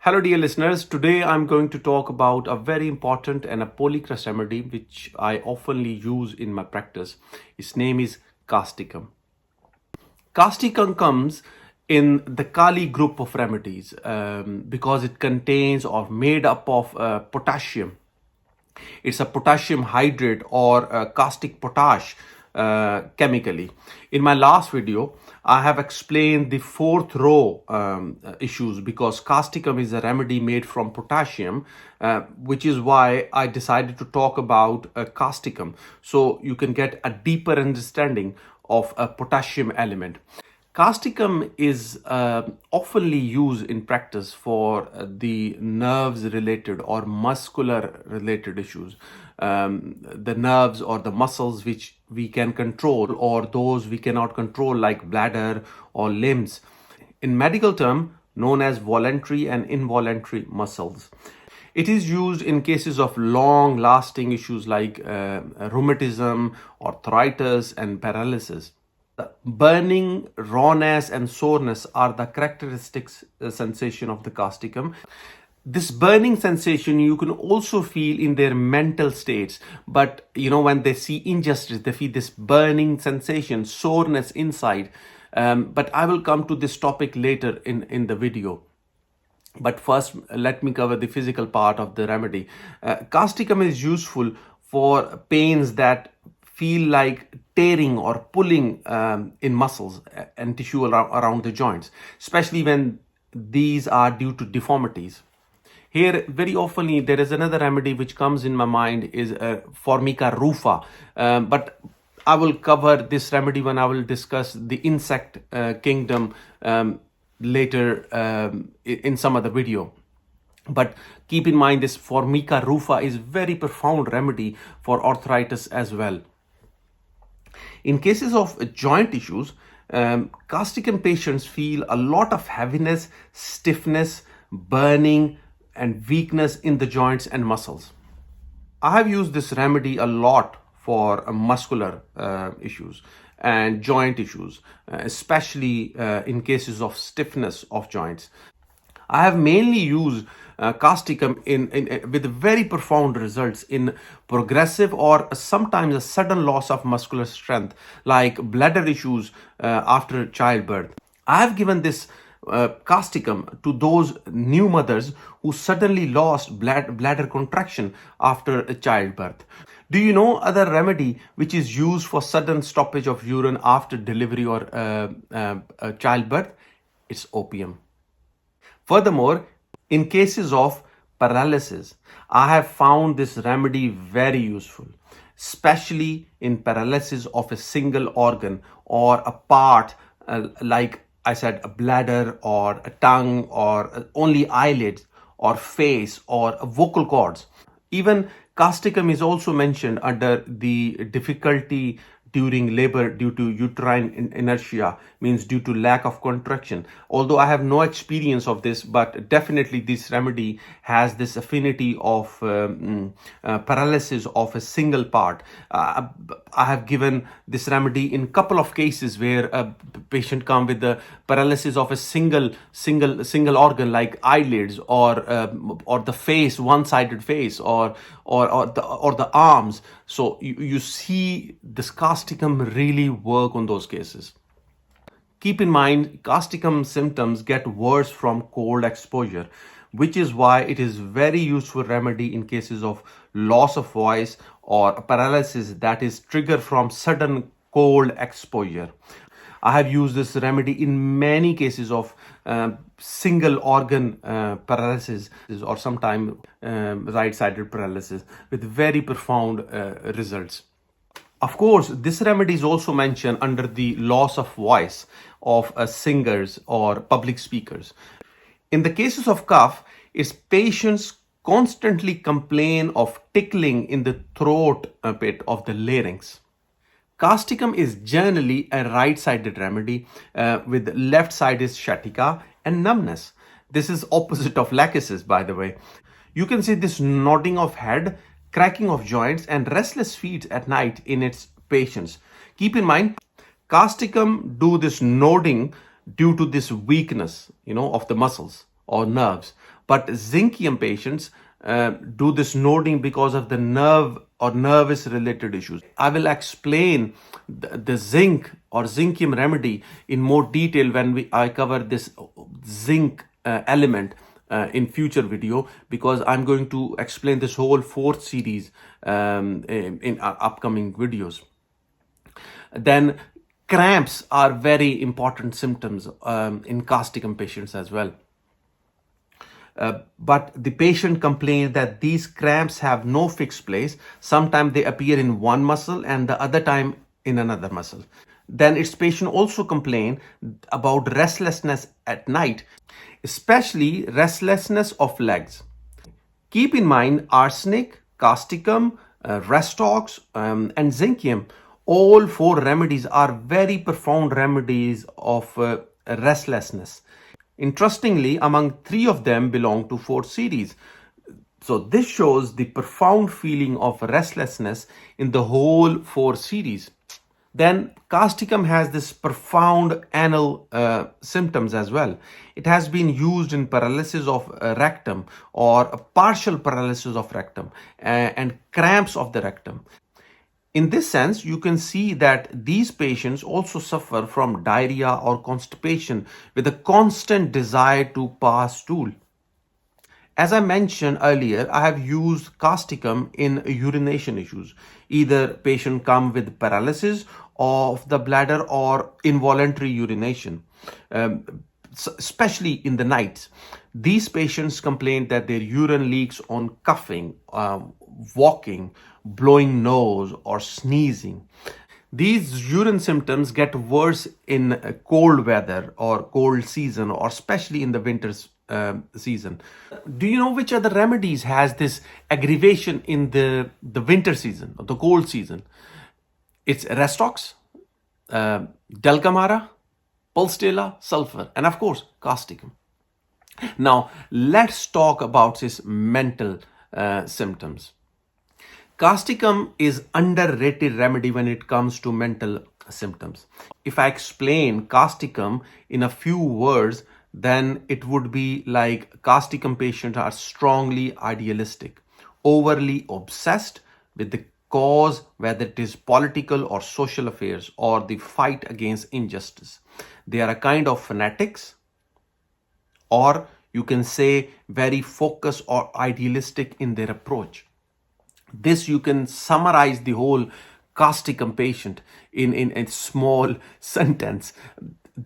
Hello dear listeners, today I'm going to talk about a very important and a polycrust remedy which I oftenly use in my practice. Its name is Causticum. Causticum comes in the Kali group of remedies because it contains or made up of potassium. It's a potassium hydrate or caustic potash chemically. In my last video, I have explained the fourth row issues because causticum is a remedy made from potassium, which is why I decided to talk about causticum so you can get a deeper understanding of a potassium element. Causticum is oftenly used in practice for the nerves related or muscular related issues. The nerves or the muscles which we can control or those we cannot control, like bladder or limbs. In medical term, known as voluntary and involuntary muscles. It is used in cases of long lasting issues like rheumatism, arthritis, and paralysis. Burning, rawness, and soreness are the characteristics sensation of the causticum. This burning sensation you can also feel in their mental states, but when they see injustice, they feel this burning sensation, soreness inside. But I will come to this topic later in the video. But first, let me cover the physical part of the remedy. Causticum is useful for pains that feel like tearing or pulling in muscles and tissue around the joints, especially when these are due to deformities. Here, very often, there is another remedy which comes in my mind is Formica rufa, but I will cover this remedy when I will discuss the insect kingdom later in some other video. But keep in mind this Formica rufa is very profound remedy for arthritis as well. In cases of joint issues, causticum patients feel a lot of heaviness, stiffness, burning, and weakness in the joints and muscles. I have used this remedy a lot for muscular issues and joint issues, especially in cases of stiffness of joints. I have mainly used causticum with very profound results in progressive or sometimes a sudden loss of muscular strength, like bladder issues after childbirth. I have given this causticum to those new mothers who suddenly lost bladder contraction after childbirth. Do you know other remedy which is used for sudden stoppage of urine after delivery or childbirth? It's opium. Furthermore, in cases of paralysis, I have found this remedy very useful, especially in paralysis of a single organ or a part like I said, a bladder or a tongue or only eyelids or face or vocal cords. Even causticum is also mentioned under the difficulty during labor due to uterine inertia, means due to lack of contraction. Although I have no experience of this, but definitely this remedy has this affinity of paralysis of a single part. I have given this remedy in couple of cases where a patient come with the paralysis of a single organ like eyelids or the face, one-sided face, or the arms. So you see this causticum really work on those cases. Keep in mind, causticum symptoms get worse from cold exposure, which is why it is very useful remedy in cases of loss of voice or paralysis that is triggered from sudden cold exposure. I have used this remedy in many cases of single organ paralysis or sometimes right-sided paralysis with very profound results. Of course, this remedy is also mentioned under the loss of voice of singers or public speakers. In the cases of cough, its patients constantly complain of tickling in the throat pit of the larynx. Causticum is generally a right-sided remedy with left side is sciatica and numbness. This is opposite of lachesis, by the way. You can see this nodding of head, cracking of joints, and restless feet at night in its patients. Keep in mind, causticum do this nodding due to this weakness, of the muscles or nerves. But Zinkium patients do this nodding because of the nerve or nervous related issues. I will explain the zinc or Zinkium remedy in more detail when I cover this zinc element in future video, because I'm going to explain this whole fourth series in upcoming videos. Then cramps are very important symptoms in Causticum patients as well. But the patient complains that these cramps have no fixed place. Sometimes they appear in one muscle and the other time in another muscle. Then its patient also complain about restlessness at night, especially restlessness of legs. Keep in mind arsenic, causticum, restox, and zinkium. All four remedies are very profound remedies of restlessness. Interestingly, among three of them belong to fourth series. So this shows the profound feeling of restlessness in the whole four series. Then Causticum has this profound anal symptoms as well. It has been used in paralysis of rectum or a partial paralysis of rectum and cramps of the rectum. In this sense, you can see that these patients also suffer from diarrhea or constipation with a constant desire to pass stool. As I mentioned earlier, I have used Causticum in urination issues. Either patient come with paralysis of the bladder or involuntary urination, especially in the nights. These patients complain that their urine leaks on coughing, walking, blowing nose, or sneezing. These urine symptoms get worse in cold weather or cold season, or especially in the winter season. Do you know which other remedies has this aggravation in the winter season or the cold season? It's restox, delcamara, pulsatilla, sulfur, and of course causticum. Now let's talk about his mental symptoms. Causticum is underrated remedy when it comes to mental symptoms. If I explain causticum in a few words, then it would be like Causticum patients are strongly idealistic, overly obsessed with the cause, whether it is political or social affairs or the fight against injustice. They are a kind of fanatics, or you can say very focused or idealistic in their approach. This you can summarize the whole Causticum patient in a small sentence.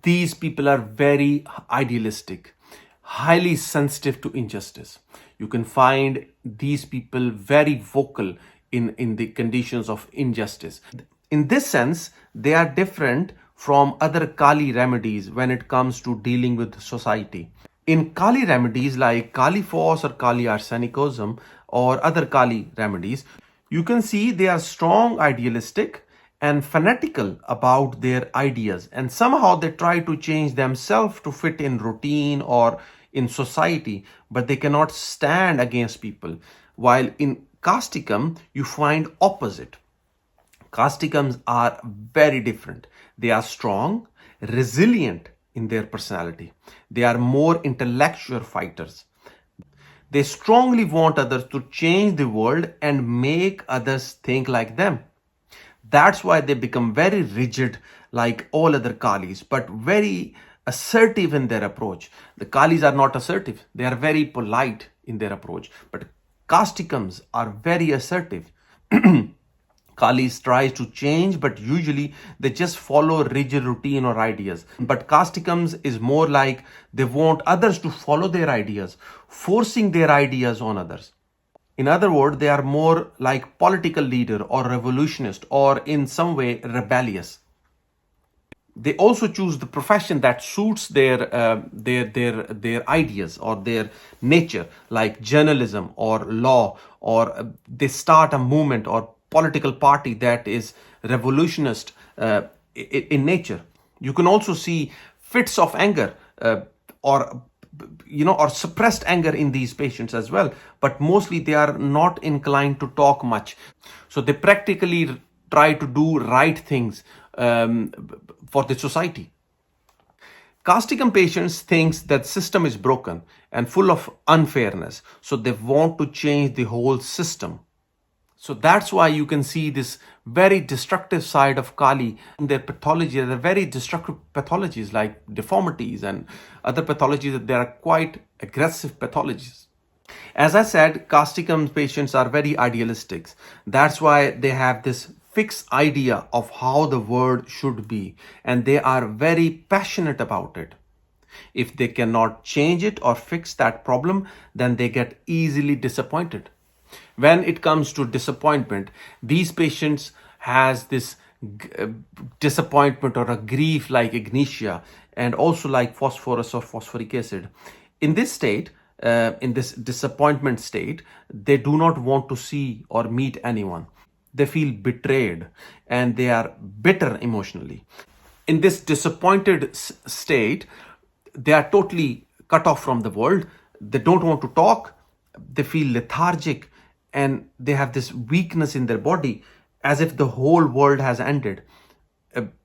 These people are very idealistic, highly sensitive to injustice. You can find these people very vocal in the conditions of injustice. In this sense, they are different from other Kali remedies when it comes to dealing with society. In Kali remedies like Kali Phos or Kali Arsenicosum or other Kali remedies, you can see they are strong, idealistic, and fanatical about their ideas, and somehow they try to change themselves to fit in routine or in society, but they cannot stand against people. While in Causticum, you find opposite. Causticums are very different. They are strong, resilient in their personality. They are more intellectual fighters. They strongly want others to change the world and make others think like them. That's why they become very rigid like all other Kalis, but very assertive in their approach. The Kalis are not assertive. They are very polite in their approach. But Causticums are very assertive. Kalis tries to change, but usually they just follow rigid routine or ideas. But Causticums is more like they want others to follow their ideas, forcing their ideas on others. In other words, they are more like political leader or revolutionist or in some way rebellious. They also choose the profession that suits their ideas or their nature, like journalism or law, or they start a movement or political party that is revolutionist in nature. You can also see fits of anger or suppressed anger in these patients as well, but mostly they are not inclined to talk much, so they practically try to do right things for the society. Causticum patients thinks that system is broken and full of unfairness, so they want to change the whole system. So that's why you can see this very destructive side of Kali in their pathology. They're very destructive pathologies like deformities and other pathologies that they are quite aggressive pathologies. As I said, Causticum patients are very idealistic. That's why they have this fixed idea of how the world should be, and they are very passionate about it. If they cannot change it or fix that problem, then they get easily disappointed. When it comes to disappointment, these patients has this disappointment or a grief like agnesia, and also like phosphorus or phosphoric acid. In this state, in this disappointment state, they do not want to see or meet anyone. They feel betrayed and they are bitter emotionally. In this disappointed state, they are totally cut off from the world. They don't want to talk. They feel lethargic and they have this weakness in their body as if the whole world has ended.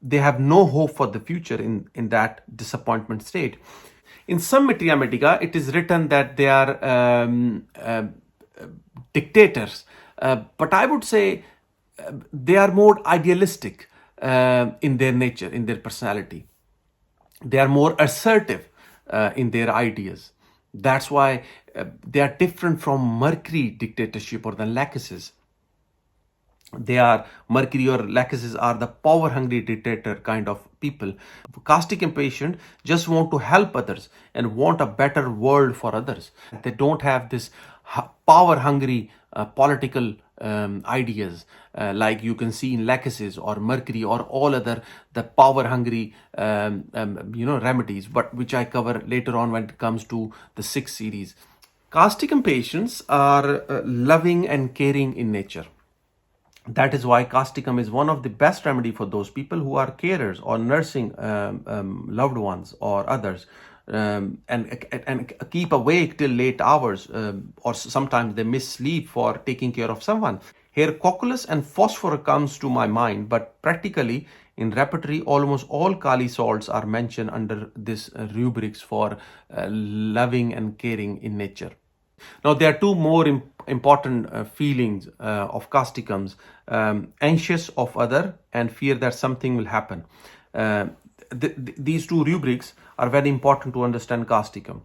They have no hope for the future in that disappointment state. In some Materia Medica, it is written that they are dictators, but I would say they are more idealistic in their nature, in their personality. They are more assertive in their ideas. That's why they are different from Mercury dictatorship or the Lachesis. Mercury or Lachesis are the power hungry dictator kind of people. Causticum patient just want to help others and want a better world for others. They don't have this power hungry political ideas like you can see in Lachesis or Mercury or all other the power hungry remedies, but which I cover later on when it comes to the 6th series. Causticum patients are loving and caring in nature. That is why Causticum is one of the best remedy for those people who are carers or nursing loved ones or others, and keep awake till late hours, or sometimes they miss sleep for taking care of someone. Here, cocculus and phosphor comes to my mind, but practically in repertory, almost all Kali salts are mentioned under this rubrics for loving and caring in nature. Now, there are two more important feelings of Causticums, anxious of other and fear that something will happen. These two rubrics are very important to understand Causticum.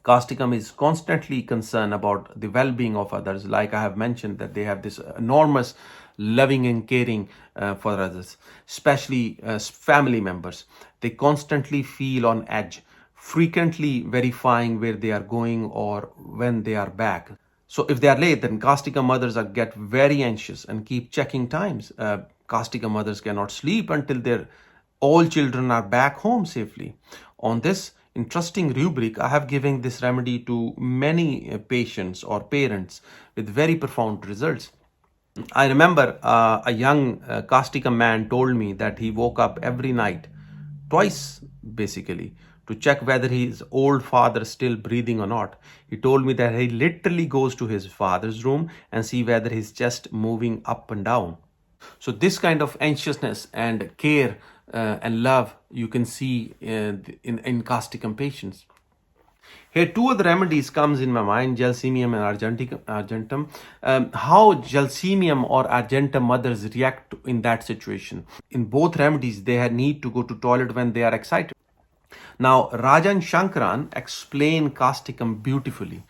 Causticum is constantly concerned about the well-being of others. Like I have mentioned that they have this enormous loving and caring for others, especially family members. They constantly feel on edge, frequently verifying where they are going or when they are back. So if they are late, then Causticum mothers get very anxious and keep checking times. Causticum mothers cannot sleep until their all children are back home safely. On this interesting rubric, I have given this remedy to many patients or parents with very profound results. I remember a young Causticum man told me that he woke up every night, twice basically, to check whether his old father is still breathing or not. He told me that he literally goes to his father's room and see whether he's just moving up and down. So this kind of anxiousness and care and love you can see in Causticum patients. Here, two other remedies comes in my mind, Gelsemium and Argentum. How Gelsemium or Argentum mothers react in that situation. In both remedies, they need to go to toilet when they are excited. Now, Rajan Shankaran explained Causticum beautifully.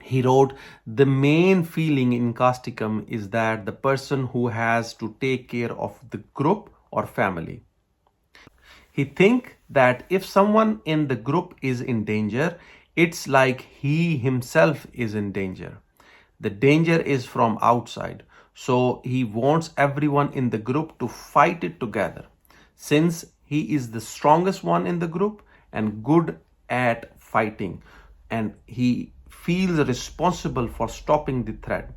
He wrote, the main feeling in Causticum is that the person who has to take care of the group or family. He thinks that if someone in the group is in danger, it's like he himself is in danger. The danger is from outside. So he wants everyone in the group to fight it together. Since he is the strongest one in the group and good at fighting, and he feels responsible for stopping the threat.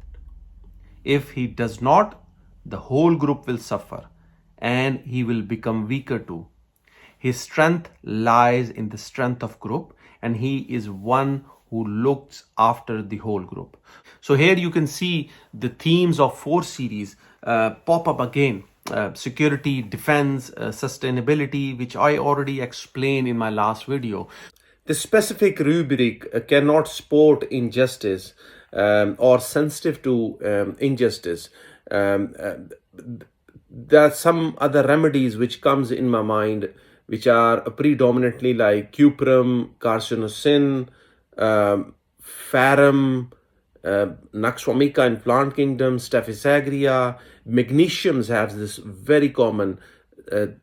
If he does not, the whole group will suffer and he will become weaker too. His strength lies in the strength of group, and he is one who looks after the whole group. So here you can see the themes of 4 series pop up again. security, defense, sustainability, which I already explained in my last video. The specific rubric cannot support injustice or sensitive to injustice. There are some other remedies which comes in my mind, which are predominantly like cuprum, carcinosin, ferrum, Nux vomica in plant kingdom, Staphylococcus aureus. Magnesiums have this very common.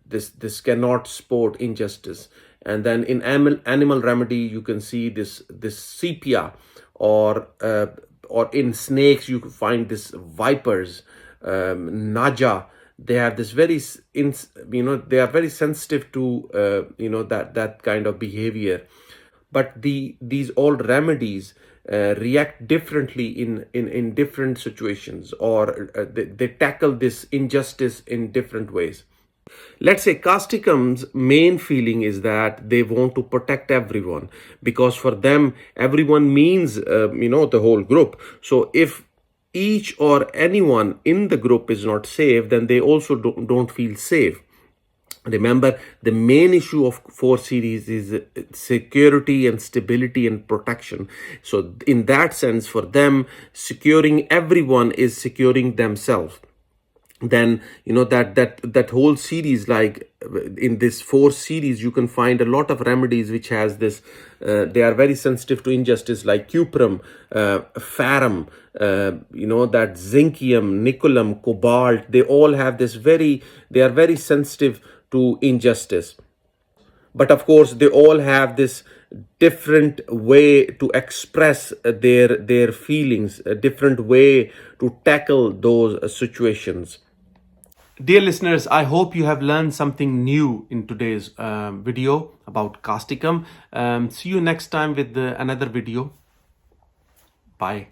This cannot support injustice. And then in animal remedy, you can see this sepia, or in snakes you find this vipers, naja. They have this very they are very sensitive to that kind of behavior. But these old remedies react differently in different situations, or they tackle this injustice in different ways. Let's say Causticum's main feeling is that they want to protect everyone, because for them everyone means the whole group. So if each or anyone in the group is not safe, then they also don't feel safe. Remember, the main issue of 4 series is security and stability and protection. So in that sense, for them, securing everyone is securing themselves. Then that whole series, like in this 4 series, you can find a lot of remedies which has this they are very sensitive to injustice, like cuprum, ferrum, that zincium, nicculum, cobalt. They all have this they are very sensitive to injustice. But of course, they all have this different way to express their feelings, a different way to tackle those situations. Dear listeners, I hope you have learned something new in today's video about Causticum. See you next time with another video. Bye.